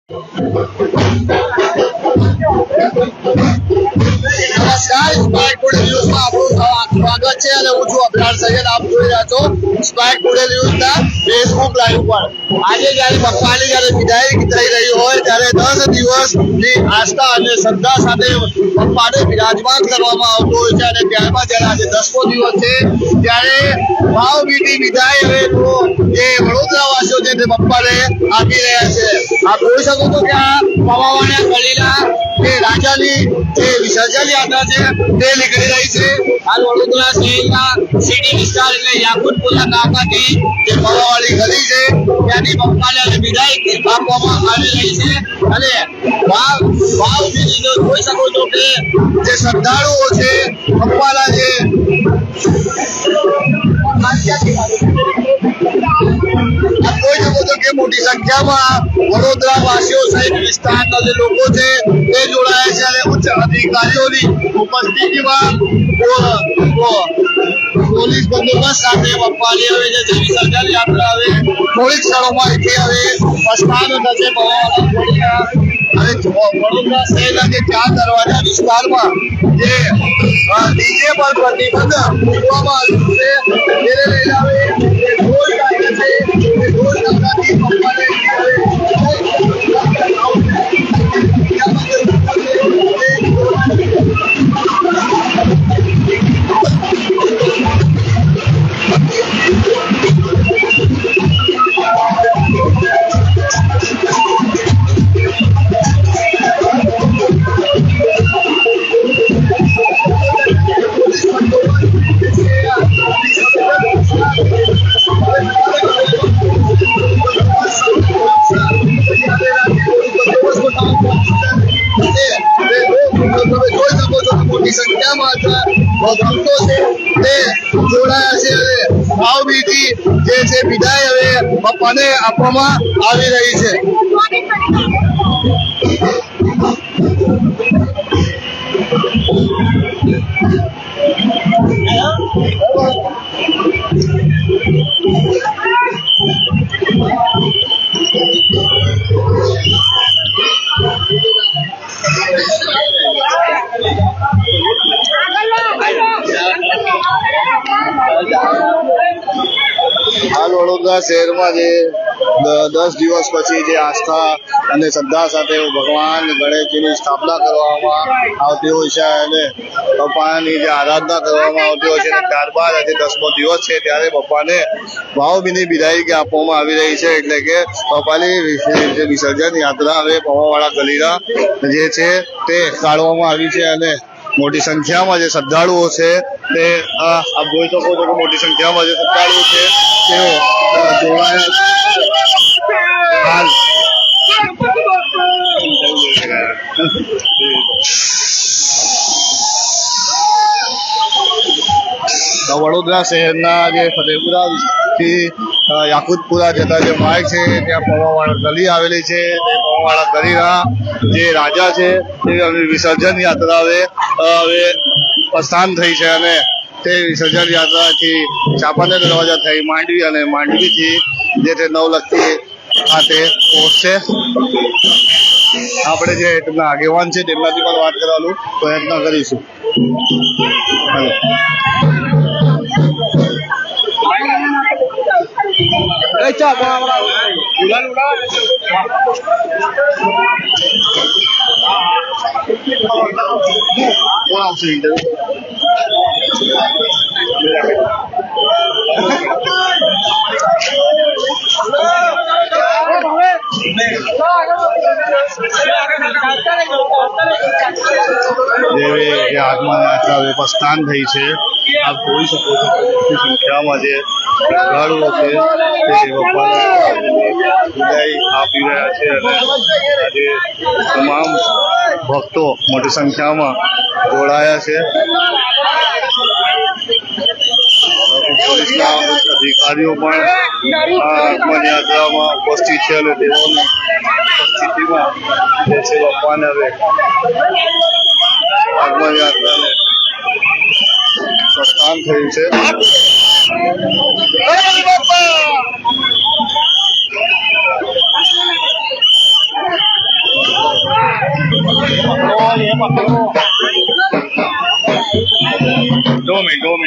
નમસ્કાર, spark today ન્યૂઝમાં આપનું સ્વાગત છે અને હું છું અબરાર સૈયદ. આપ જોઈ રહ્યા છો સ્પાર્ક ટુડે ન્યૂઝના ફેસબુક લાઈવ પર. આજે જયારે પપ્પાની જયારે વિદાય થઈ રહી હોય ત્યારે 10 દિવસની આસ્થા અને શ્રદ્ધા સાથે પપ્પાને વિરાજમાન કરવામાં આવતો હોય છે અને ત્યારબાદ જયારે આજે 10મો દિવસ છે ત્યારે ભાવભીની વિદાય હવે તો જે વડોદરાવાસીઓ છે તે પપ્પાને આપી રહ્યા છે. આપ જોઈ શકો છો કે આ પવાવાના ગલીના જે રાજાની જે વિસર્જન યાત્રા છે તે નીકળી રહી છે. હાલ વડોદરા શહેરના સિટી વિસ્તાર એટલે યાકુતપુરા ગામમાંથી જે પવાવાળી ગલી છે ત્યાંથી પપ્પાને વિદાય આપવામાં આવી રહી છે અને ભાવભીની જોઈ શકો છો કે જે શ્રદ્ધાળુઓ છે પપ્પાના જે કોઈ શકો છો કે મોટી સંખ્યામાં વડોદરા વાસીઓ સહિત વિસ્તારના જે લોકો છે તે જોડાયા છે અને ઉચ્ચ અધિકારીઓની ઉપસ્થિતિમાં પોલીસ બંદોબસ્ત સાથે પપ્પાની હવે જે વિસર્જન યાત્રા હવે થોડીક ક્ષણોમાં અહીંથી હવે પ્રસ્થાન થશે પવાવાળા અને વડોદરા શહેરના જે 4 દરવાજા વિસ્તારમાં જે ડીજે પર પ્રતિબંધ મૂકવામાં આવ્યું છે તેને લઈને હવે ઢોલ વાગે છે એ ઢોલ નગારાથી પપ્પાને મોટી સંખ્યામાં ભક્તો છે તે જોડાયા છે અને ભાવભીની જે છે વિદાય હવે પપ્પાને આપવામાં આવી રહી છે. હાલ વડોદરા શહેરમાં જે 10 દિવસ પછી જે આસ્થા અને શ્રદ્ધા સાથે ભગવાન ગણેશજીની સ્થાપના કરવામાં આવતી હોય છે અને પપ્પાની જે આરાધના કરવામાં આવતી હોય છે અને ત્યારબાદ આજે 10મો દિવસ છે ત્યારે પપ્પાને ભાવભીની વિદાયગી આપવામાં આવી રહી છે. એટલે કે પપ્પાની જે વિસર્જન યાત્રા હવે પવાવાળા ગલીના જે છે તે કાઢવામાં આવી છે અને મોટી સંખ્યામાં જે શ્રદ્ધાળુઓ છે તે આપ જોઈ શકો છો કે મોટી સંખ્યામાં જે શ્રદ્ધાળુઓ છે તેઓ જોડાયા હાલ વડોદરા શહેરના જે ફતેપુરાથી યાકુતપુરા જતા જે માર્ગ છે ત્યાં પવાવાળા ગલી આવેલી છે. તે પવાવાળા ગલીના જે રાજા છે તે વિસર્જન યાત્રા હવે પ્રસ્થાન થઈ છે અને તે વિસર્જન યાત્રાથી ચાપાનેર દરવાજા થઈ માંડવી અને માંડવીથી જે તે નવલખી ખાતે પહોંચશે. આપણે જે તેમના આગેવાન છે તેમનાથી પણ વાત કરવાનો પ્રયત્ન કરીશું. કોણ આવશે ઇન્ટરવ્યુ? જે આગમન યાત્રા પ્રસ્થાન થઈ છે આપ જોઈ શકો છો મોટી સંખ્યામાં જે શ્રદ્ધાળુઓ છે તે વિદાય આપી રહ્યા છે અને આજે તમામ ભક્તો મોટી સંખ્યામાં જોડાયા છે. પોલીસના અધિકારીઓ પણ આ આગમન યાત્રામાં ઉપસ્થિત છે અને તેઓની ઉપસ્થિતિમાં જે છે પપ્પાને હવે આગમન યાત્રાને પ્રસ્થાન થયું છે. मिनट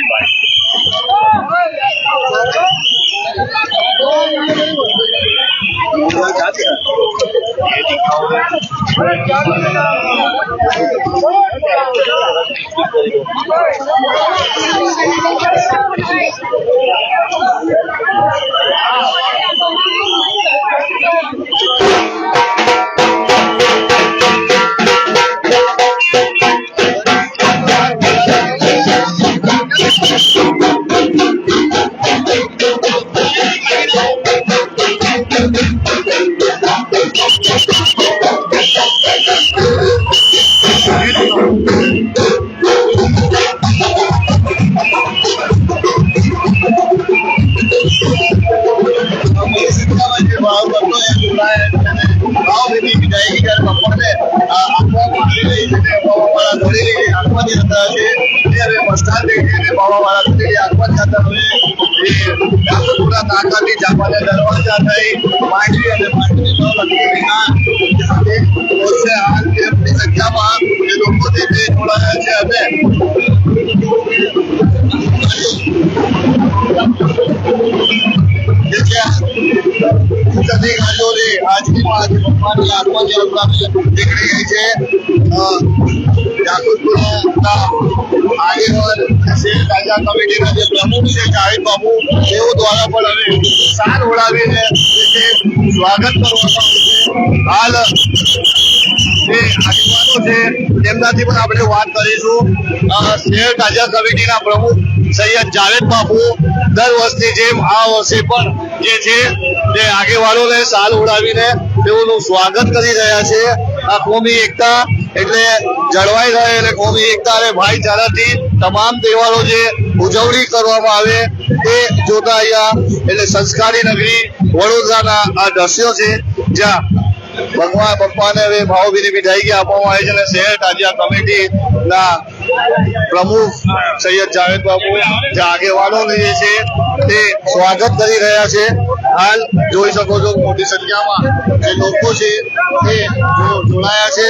भाई કમિટીના જે પ્રમુખ છે જાવેદ બાબુ તેઓ દ્વારા પણ હવે સાર ઓળાવીને સ્વાગત કરવામાં હાલ જે આગેવાનો છે તેમનાથી પણ આપણે વાત કરીશું. શહેર તાજા કમિટીના પ્રમુખ સૈયદ જાવેદ બાબુ દર વર્ષની જેમ આ વર્ષે પણ જે છે તે આગેવાનોને સાલ ઓળાવીને તેઓનું સ્વાગત કરી રહ્યા છે. આ કોમી એકતા એટલે જળવાઈ રહે અને કોમી એકતા અને ભાઈચારાથી તમામ તહેવારો જે ઉજવણી કરવામાં આવે તે જોતા અહીંયા એટલે સંસ્કારી નગરી વડોદરાના આ દ્રશ્યો છે જ્યાં ભગવાન પપ્પાને હવે ભાવભીની મીઠાઈ આપવામાં આવે છે અને શહેર તાજિયા કમિટીના પ્રમુખ સૈયદ જાવેદ બાબુ જે આગેવાનોને જે છે તે સ્વાગત કરી રહ્યા છે. હાલ જોઈ શકો છો મોટી સંખ્યામાં જે લોકો છે તે જોડાયા છે.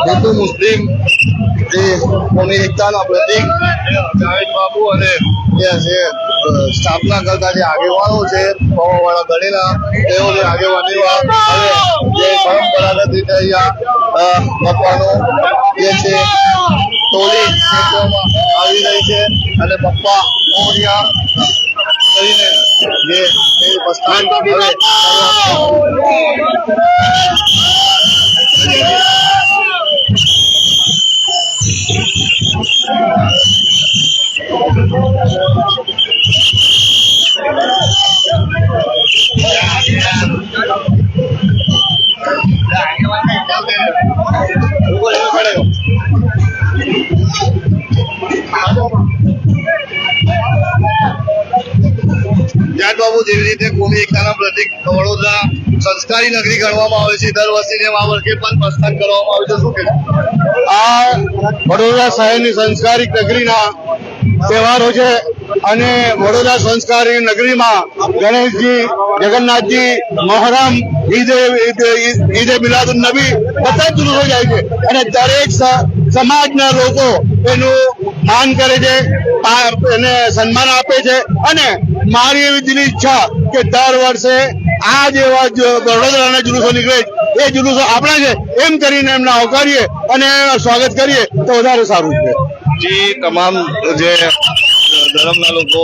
હિન્દુ મુસ્લિમ જે કોમી એકતાના પ્રતિક જાવેદ બાબુ અને સ્થાપના કરતા જે આગેવાનો છે પવાવાળા ગણીના તેઓની આગેવાનીમાં હવે જે પરંપરાગત રીતે અહીંયા પપ્પાનો જે છે ટોલી ખેંચવામાં આવી રહી છે અને પપ્પા મોરિયા કરીને જે પ્રસ્થાન હવે બાબુ જેવી રીતે કોમી એકતાના પ્રતિક વડોદરા સંસ્કારી નગરી ગણવામાં આવે છે દર વર્ષની જેમ આ વર્ષે પણ પ્રસ્થાન કરવામાં આવે છે. શું કે આ વડોદરા શહેરની સંસ્કારી નગરીના તહેવારો છે અને વડોદરા સંસ્કારી નગરીમાં ગણેશજી, જગન્નાથજી, મહોરમ, ઈદે મિલાદુન નબી બધા જ જુલુસો જાય છે અને દરેક સમાજના લોકો એનું માન કરે છે, એને સન્માન આપે છે અને મારી એવી દિલી ઈચ્છા કે દર વર્ષે આ જેવા વડોદરાના જુલુસો નીકળે એ જુલુસો આપણા છે એમ કરીને એમને આવકારીએ અને સ્વાગત કરીએ તો વધારે સારું છે. જી તમામ જે ધર્મના લોકો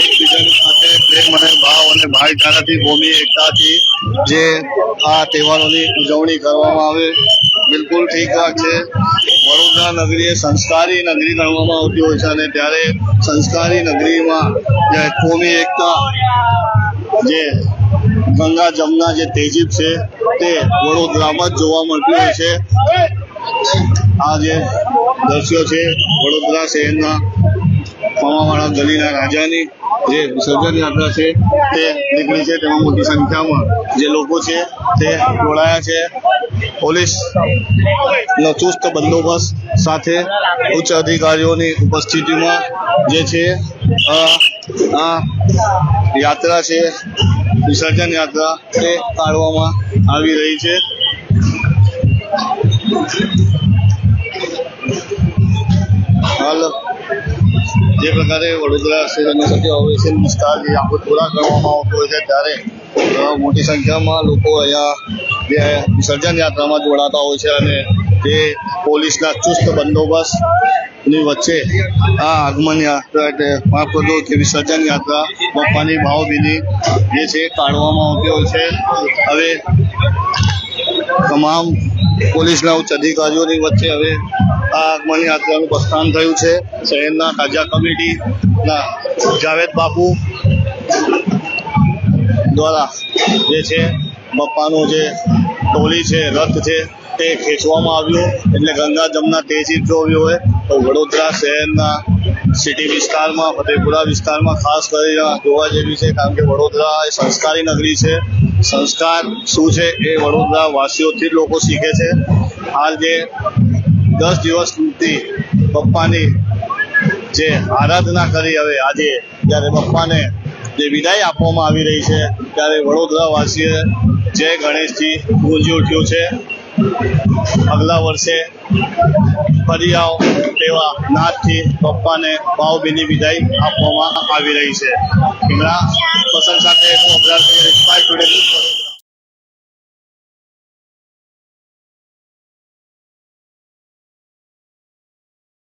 એકબીજાની સાથે પ્રેમ અને ભાવ અને ભાઈચારાથી કોમી એકતાથી જે આ તહેવારોની ઉજવણી કરવામાં આવે બિલકુલ ઠીક વાત છે. વડોદરા નગરી એ સંસ્કારી નગરી ગણવામાં આવતી હોય છે અને ત્યારે સંસ્કારી નગરીમાં જે કોમી એકતા જે ગંગા જમના જે તહેજીબ છે તે વડોદરામાં જ જોવા મળતી હોય છે. આ જે દ્રશ્યો છે વડોદરા શહેરના મામાવાળા ગલીના રાજાની જે વિસર્જન યાત્રા છે તે નીકળી છે. તેમાં મોટી સંખ્યામાં જે લોકો છે તે જોડાયા છે. પોલીસનો ચુસ્ત બંદોબસ્ત સાથે ઉચ્ચ અધિકારીઓની ઉપસ્થિતિમાં જે છે આ યાત્રા છે, વિસર્જન યાત્રા તે કાઢવામાં આવી રહી છે. હાલ જે પ્રકારે વડોદરા શહેર અને સત્ય ઓવેશન વિસ્તાર જે આખો પૂરા કરવામાં આવતો હોય છે ત્યારે મોટી સંખ્યામાં લોકો અહીંયા જે વિસર્જન યાત્રામાં જોડાતા હોય છે અને તે પોલીસના ચુસ્ત બંદોબસ્તની વચ્ચે આ આગમન યાત્રા એટલે માફ કરજો કે વિસર્જન યાત્રા બપ્પાની ભાવભીની જે છે કાઢવામાં આવતી હોય છે. હવે તમામ પોલીસના ઉચ્ચ અધિકારીઓની વચ્ચે હવે આ આગમન યાત્રાનું પ્રસ્થાન થયું છે. શહેરના તાજા કમિટીના જાવેદ બાપુ દ્વારા જે છે બપ્પાનો જે ટોલી છે, રથ છે તે ખેંચવામાં આવ્યું. એટલે ગંગા જમના તેજી જોવી હોય તો વડોદરા શહેરના સિટી વિસ્તારમાં, ફતેપુરા વિસ્તારમાં ખાસ કરીને જોવા જેવી છે, કારણ કે વડોદરા એ સંસ્કારી નગરી છે. સંસ્કાર શું છે એ વડોદરા વાસીઓથી જ લોકો શીખે છે. હાલ જે 10 દિવસ સુધી બપ્પાની જે આરાધના કરી, હવે આજે જ્યારે બપ્પાને જે વિદાય આપવામાં આવી રહી છે ત્યારે વડોદરા વાસીએ જય ગણેશજી ગુંજી ઉઠ્યું છે. અગલા વર્ષે ફરી આવો તેવા નાદથી બપ્પાને ભાવભીની વિદાય આપવામાં આવી રહી છે. ઇમરાન પસંદ સાથે હું અબરાર